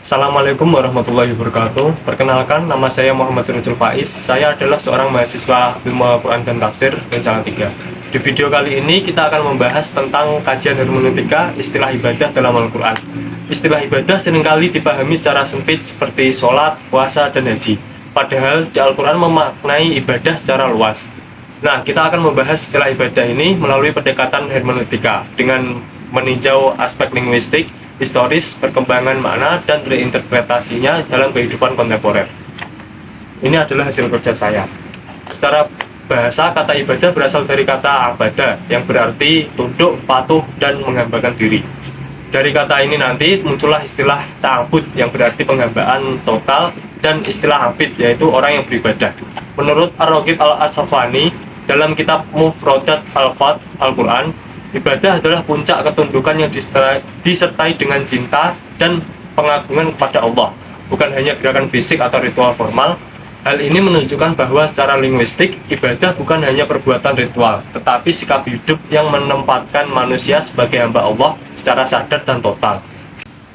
Assalamualaikum warahmatullahi wabarakatuh. Perkenalkan, nama saya Muhammad Sirojul Faiz. Saya adalah seorang mahasiswa Ilmu Al-Quran dan Tafsir Rencana 3. Di video kali ini kita akan membahas tentang kajian hermeneutika istilah ibadah dalam Al-Quran. Istilah ibadah seringkali dipahami secara sempit seperti sholat, puasa, dan haji. Padahal di Al-Quran memaknai ibadah secara luas. Nah, kita akan membahas istilah ibadah ini melalui pendekatan hermeneutika dengan meninjau aspek linguistik, historis, perkembangan makna, dan reinterpretasinya dalam kehidupan kontemporer. Ini adalah hasil kerja saya. Secara bahasa, kata ibadah berasal dari kata abada, yang berarti tunduk, patuh, dan menghambakan diri. Dari kata ini nanti muncullah istilah ta'abud, yang berarti penghambaan total, dan istilah abid, yaitu orang yang beribadah. Menurut Ar-Raghib Al-Asfahani, dalam kitab Mufradat Al-Fat Al-Quran, ibadah adalah puncak ketundukan yang disertai dengan cinta dan pengagungan kepada Allah, bukan hanya gerakan fisik atau ritual formal. Hal ini menunjukkan bahwa secara linguistik, ibadah bukan hanya perbuatan ritual, tetapi sikap hidup yang menempatkan manusia sebagai hamba Allah secara sadar dan total.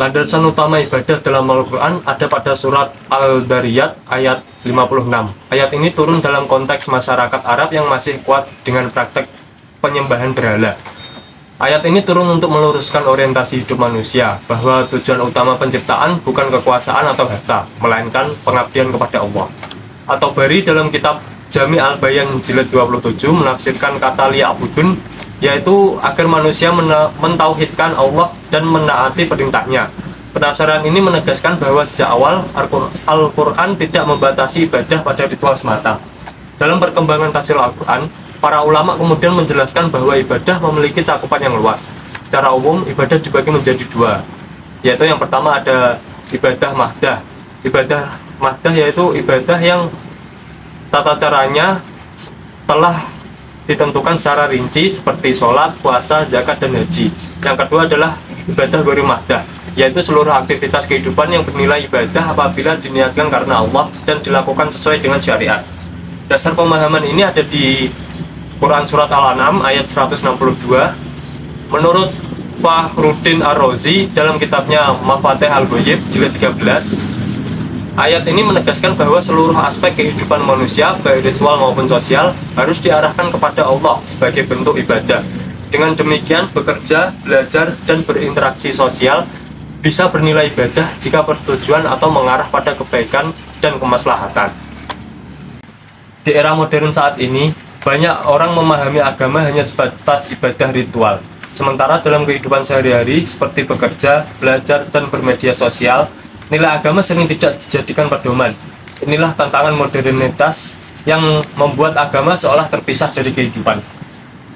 Landasan utama ibadah dalam Al-Quran ada pada surat Al-Dariyat ayat 56. Ayat ini turun dalam konteks masyarakat Arab yang masih kuat dengan praktek penyembahan berhala. Ayat ini turun untuk meluruskan orientasi hidup manusia, bahwa tujuan utama penciptaan bukan kekuasaan atau harta, melainkan pengabdian kepada Allah. At-Tabari dalam kitab Jami' Al-Bayan jilid 27 menafsirkan kata liya'budun, yaitu agar manusia mentauhidkan Allah dan menaati perintahnya. Penafsiran ini menegaskan bahwa sejak awal Al-Quran tidak membatasi ibadah pada ritual semata. Dalam perkembangan tafsir Al-Quran, para ulama kemudian menjelaskan bahwa ibadah memiliki cakupan yang luas. Secara umum, ibadah dibagi menjadi dua, yaitu yang pertama ada ibadah mahdah. Ibadah mahdah yaitu ibadah yang tata caranya telah ditentukan secara rinci seperti sholat, puasa, zakat, dan haji. Yang kedua adalah ibadah ghairi mahdah, yaitu seluruh aktivitas kehidupan yang bernilai ibadah apabila diniatkan karena Allah dan dilakukan sesuai dengan syariat. Dasar pemahaman ini ada di Quran Surat Al-An'am ayat 162. Menurut Fakhruddin Ar-Razi dalam kitabnya Mafatih Al-Ghaib jilid 13, ayat ini menegaskan bahwa seluruh aspek kehidupan manusia, baik ritual maupun sosial, harus diarahkan kepada Allah sebagai bentuk ibadah. Dengan demikian, bekerja, belajar, dan berinteraksi sosial bisa bernilai ibadah jika bertujuan atau mengarah pada kebaikan dan kemaslahatan. Di era modern saat ini, banyak orang memahami agama hanya sebatas ibadah ritual. Sementara dalam kehidupan sehari-hari, seperti bekerja, belajar, dan bermedia sosial, nilai agama sering tidak dijadikan pedoman. Inilah tantangan modernitas yang membuat agama seolah terpisah dari kehidupan.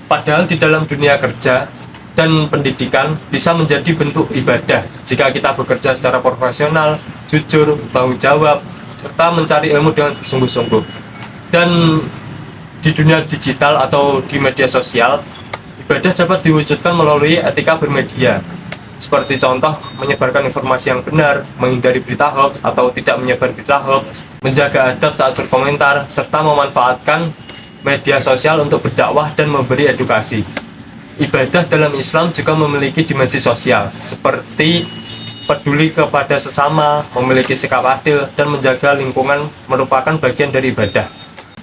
Padahal di dalam dunia kerja dan pendidikan bisa menjadi bentuk ibadah jika kita bekerja secara profesional, jujur, bertanggung jawab, serta mencari ilmu dengan bersungguh-sungguh. Dan di dunia digital atau di media sosial, ibadah dapat diwujudkan melalui etika bermedia. Seperti contoh, menyebarkan informasi yang benar, menghindari berita hoax atau tidak menyebar berita hoax, menjaga adab saat berkomentar, serta memanfaatkan media sosial untuk berdakwah dan memberi edukasi. Ibadah dalam Islam juga memiliki dimensi sosial, seperti peduli kepada sesama, memiliki sikap adil, dan menjaga lingkungan merupakan bagian dari ibadah.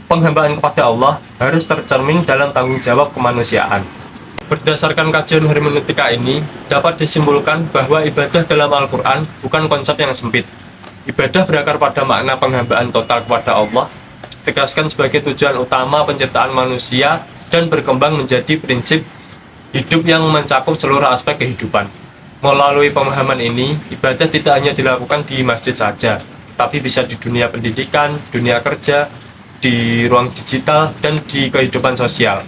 Penghambaan kepada Allah harus tercermin dalam tanggung jawab kemanusiaan. Berdasarkan kajian hermeneutika ini, dapat disimpulkan bahwa ibadah dalam Al-Quran bukan konsep yang sempit. Ibadah berakar pada makna penghambaan total kepada Allah, ditegaskan sebagai tujuan utama penciptaan manusia dan berkembang menjadi prinsip hidup yang mencakup seluruh aspek kehidupan. Melalui pemahaman ini, ibadah tidak hanya dilakukan di masjid saja, tapi bisa di dunia pendidikan, dunia kerja, di ruang digital, dan di kehidupan sosial.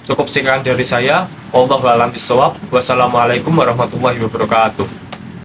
Cukup sekian dari saya. Wallahu a'lam bishawab. Wassalamualaikum warahmatullahi wabarakatuh.